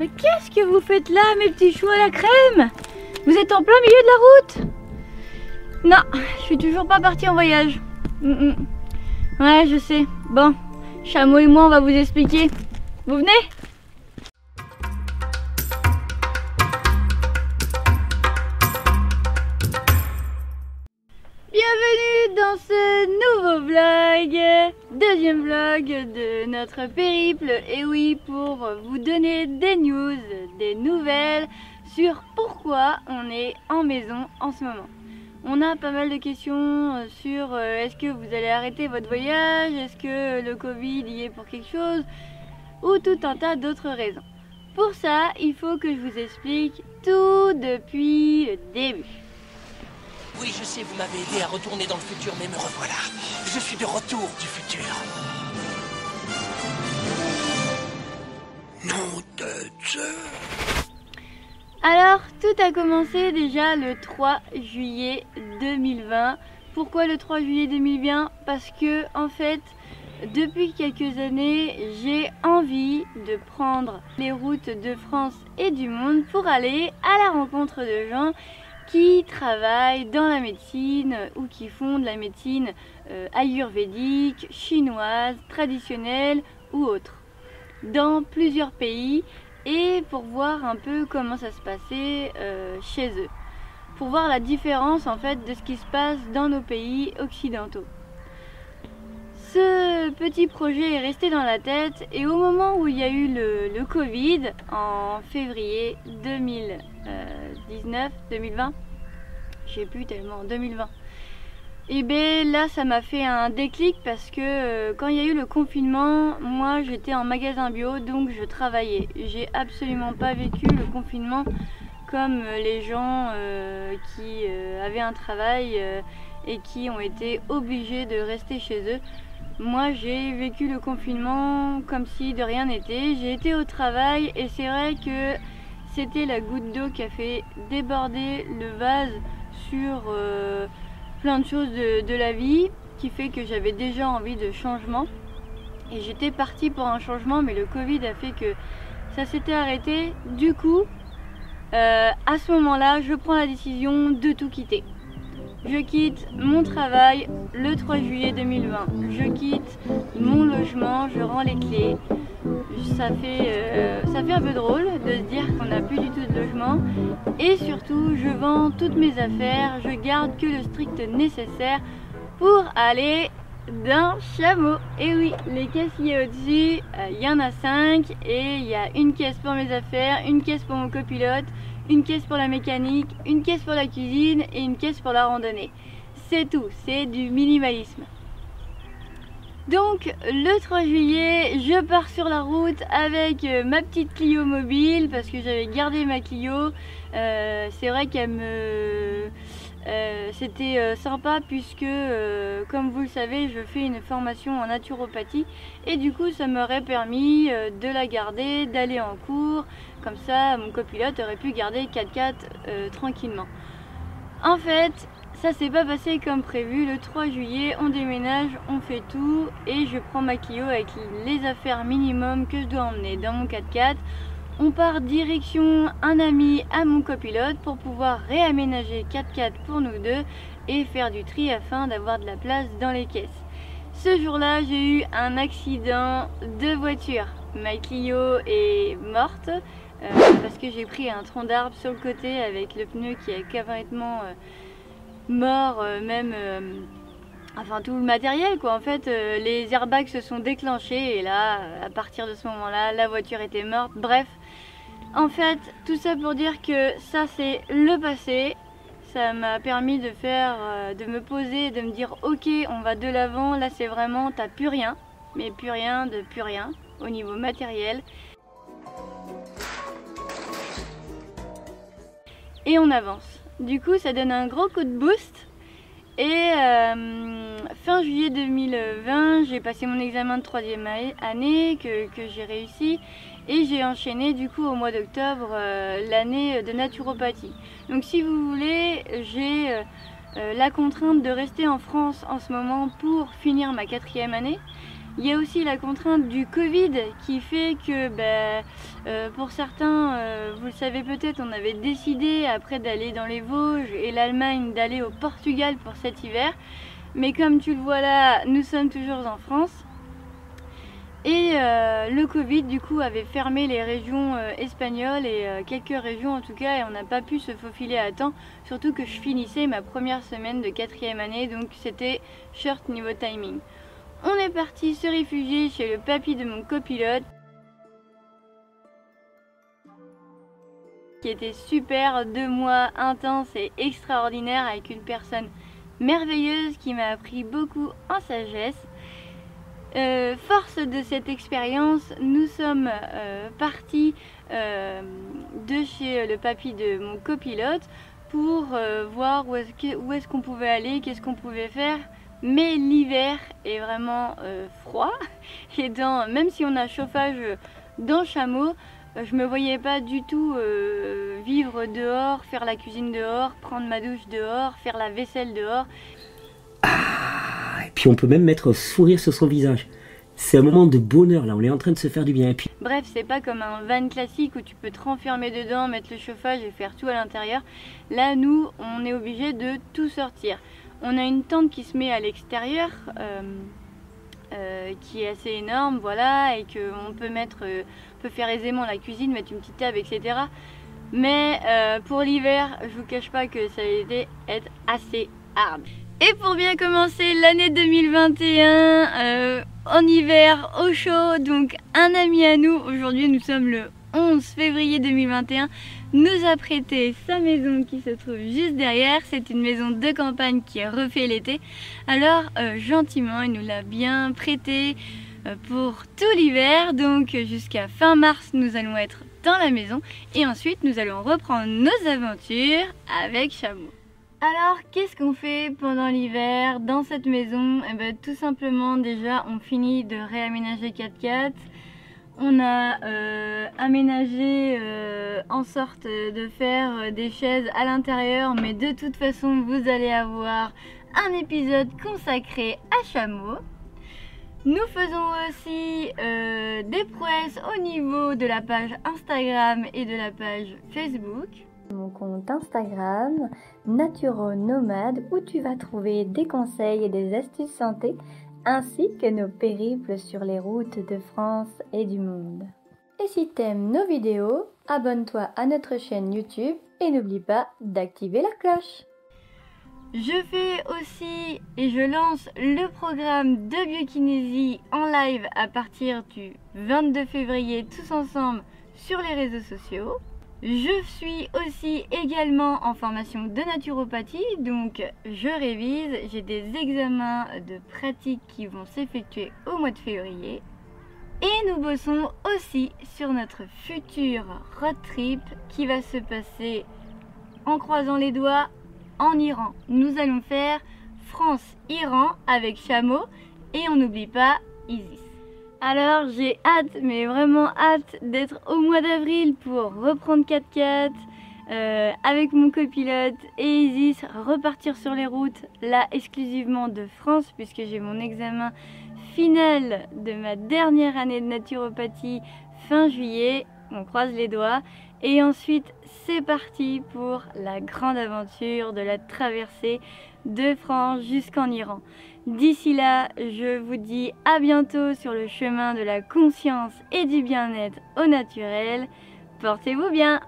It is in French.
Mais qu'est-ce que vous faites là, mes petits choux à la crème? Vous êtes en plein milieu de la route? Non, je suis toujours pas partie en voyage. Ouais, je sais. Bon, Chameau et moi, on va vous expliquer. Vous venez? Bienvenue dans ce nouveau vlog, deuxième vlog de notre périple. Et oui, pour vous donner des news, des nouvelles sur pourquoi on est en maison en ce moment. On a pas mal de questions sur est-ce que vous allez arrêter votre voyage, est-ce que le Covid y est pour quelque chose, ou tout un tas d'autres raisons. Pour ça, il faut que je vous explique tout depuis le début. Oui, je sais, vous m'avez aidé à retourner dans le futur, mais me revoilà. Je suis de retour du futur. Nom de Dieu. Alors, tout a commencé déjà le 3 juillet 2020. Pourquoi le 3 juillet 2020? Parce que, en fait, depuis quelques années, j'ai envie de prendre les routes de France et du monde pour aller à la rencontre de gens qui travaillent dans la médecine ou qui font de la médecine ayurvédique, chinoise, traditionnelle ou autre, dans plusieurs pays, et pour voir un peu comment ça se passait chez eux, pour voir la différence en fait de ce qui se passe dans nos pays occidentaux. Ce petit projet est resté dans la tête, et au moment où il y a eu le Covid, en février 2020, je sais plus tellement, 2020, et bien là ça m'a fait un déclic parce que quand il y a eu le confinement, moi j'étais en magasin bio, donc je travaillais. J'ai absolument pas vécu le confinement comme les gens qui avaient un travail et qui ont été obligés de rester chez eux. Moi j'ai vécu le confinement comme si de rien n'était. J'ai été au travail et c'est vrai que c'était la goutte d'eau qui a fait déborder le vase sur plein de choses de la vie, qui fait que j'avais déjà envie de changement. Et j'étais partie pour un changement, mais le Covid a fait que ça s'était arrêté. Du coup, à ce moment-là, je prends la décision de tout quitter. Je quitte mon travail le 3 juillet 2020. Je quitte mon logement, je rends les clés. Ça fait un peu drôle de se dire qu'on n'a plus du tout de logement. Et surtout, je vends toutes mes affaires. Je garde que le strict nécessaire pour aller d'un chameau. Et oui, les caissiers au-dessus, il y en a 5. Et il y a une caisse pour mes affaires, une caisse pour mon copilote, une caisse pour la mécanique, une caisse pour la cuisine et une caisse pour la randonnée. C'est tout, c'est du minimalisme. Donc le 3 juillet, je pars sur la route avec ma petite Clio mobile parce que j'avais gardé ma Clio. C'est vrai qu'elle me... c'était sympa puisque, comme vous le savez, je fais une formation en naturopathie et du coup ça m'aurait permis de la garder, d'aller en cours. Comme ça, mon copilote aurait pu garder 4x4 tranquillement. En fait, ça s'est pas passé comme prévu. Le 3 juillet, on déménage, on fait tout et je prends ma Clio avec les affaires minimum que je dois emmener dans mon 4x4. On part direction un ami à mon copilote pour pouvoir réaménager 4x4 pour nous deux et faire du tri afin d'avoir de la place dans les caisses. Ce jour-là, j'ai eu un accident de voiture. Ma Clio est morte parce que j'ai pris un tronc d'arbre sur le côté avec le pneu qui est complètement mort, enfin tout le matériel quoi. En fait les airbags se sont déclenchés et là à partir de ce moment là la voiture était morte. Bref, en fait tout ça pour dire que ça c'est le passé. Ça m'a permis de faire, de me poser, de me dire ok, on va de l'avant. Là c'est vraiment t'as plus rien, mais plus rien de plus rien au niveau matériel, et on avance. Du coup ça donne un gros coup de boost. Et fin juillet 2020, j'ai passé mon examen de 3e année que j'ai réussi, et j'ai enchaîné du coup au mois d'octobre l'année de naturopathie. Donc si vous voulez, j'ai la contrainte de rester en France en ce moment pour finir ma 4e année. Il y a aussi la contrainte du Covid qui fait que pour certains, vous le savez peut-être, on avait décidé après d'aller dans les Vosges et l'Allemagne d'aller au Portugal pour cet hiver. Mais comme tu le vois là, nous sommes toujours en France. Et le Covid du coup avait fermé les régions espagnoles et quelques régions en tout cas, et on n'a pas pu se faufiler à temps, surtout que je finissais ma première semaine de 4e année, donc c'était short niveau timing. On est parti se réfugier chez le papy de mon copilote, qui était super, 2 mois intenses et extraordinaires avec une personne merveilleuse qui m'a appris beaucoup en sagesse. Force de cette expérience, nous sommes partis de chez le papy de mon copilote pour voir où est-ce qu'on pouvait aller, qu'est-ce qu'on pouvait faire. Mais l'hiver est vraiment froid et même si on a chauffage dans le chameau, je me voyais pas du tout vivre dehors, faire la cuisine dehors, prendre ma douche dehors, faire la vaisselle dehors. Et puis on peut même mettre un sourire sur son visage. C'est un moment de bonheur là, on est en train de se faire du bien. Et puis... Bref, c'est pas comme un van classique où tu peux te renfermer dedans, mettre le chauffage et faire tout à l'intérieur. Là, nous, on est obligé de tout sortir. On a une tente qui se met à l'extérieur, qui est assez énorme, voilà, et qu'on peut peut faire aisément la cuisine, mettre une petite table, etc. Mais pour l'hiver, je vous cache pas que ça a été être assez hard. Et pour bien commencer l'année 2021 en hiver au chaud, donc un ami à nous, aujourd'hui nous sommes le 11 février 2021, nous a prêté sa maison qui se trouve juste derrière. C'est une maison de campagne qui est refaite l'été. Alors gentiment il nous l'a bien prêté pour tout l'hiver, donc jusqu'à fin mars nous allons être dans la maison et ensuite nous allons reprendre nos aventures avec Chameau. Alors, qu'est-ce qu'on fait pendant l'hiver dans cette maison? Tout simplement, déjà, on finit de réaménager 4x4. On a aménagé en sorte de faire des chaises à l'intérieur, mais de toute façon, vous allez avoir un épisode consacré à Chameau. Nous faisons aussi des prouesses au niveau de la page Instagram et de la page Facebook. Mon compte Instagram, Naturonomade, où tu vas trouver des conseils et des astuces santé, ainsi que nos périples sur les routes de France et du monde. Et si t'aimes nos vidéos, abonne-toi à notre chaîne YouTube et n'oublie pas d'activer la cloche. Je fais aussi et je lance le programme de biokinésie en live à partir du 22 février tous ensemble sur les réseaux sociaux. Je suis aussi également en formation de naturopathie, donc je révise, j'ai des examens de pratique qui vont s'effectuer au mois de février. Et nous bossons aussi sur notre futur road trip qui va se passer en croisant les doigts en Iran. Nous allons faire France-Iran avec Chameau et on n'oublie pas Isis. Alors j'ai hâte, mais vraiment hâte d'être au mois d'avril pour reprendre 4x4 avec mon copilote et Isis, repartir sur les routes, là exclusivement de France puisque j'ai mon examen final de ma dernière année de naturopathie fin juillet, on croise les doigts. Et ensuite c'est parti pour la grande aventure de la traversée de France jusqu'en Iran. D'ici là, je vous dis à bientôt sur le chemin de la conscience et du bien-être au naturel. Portez-vous bien!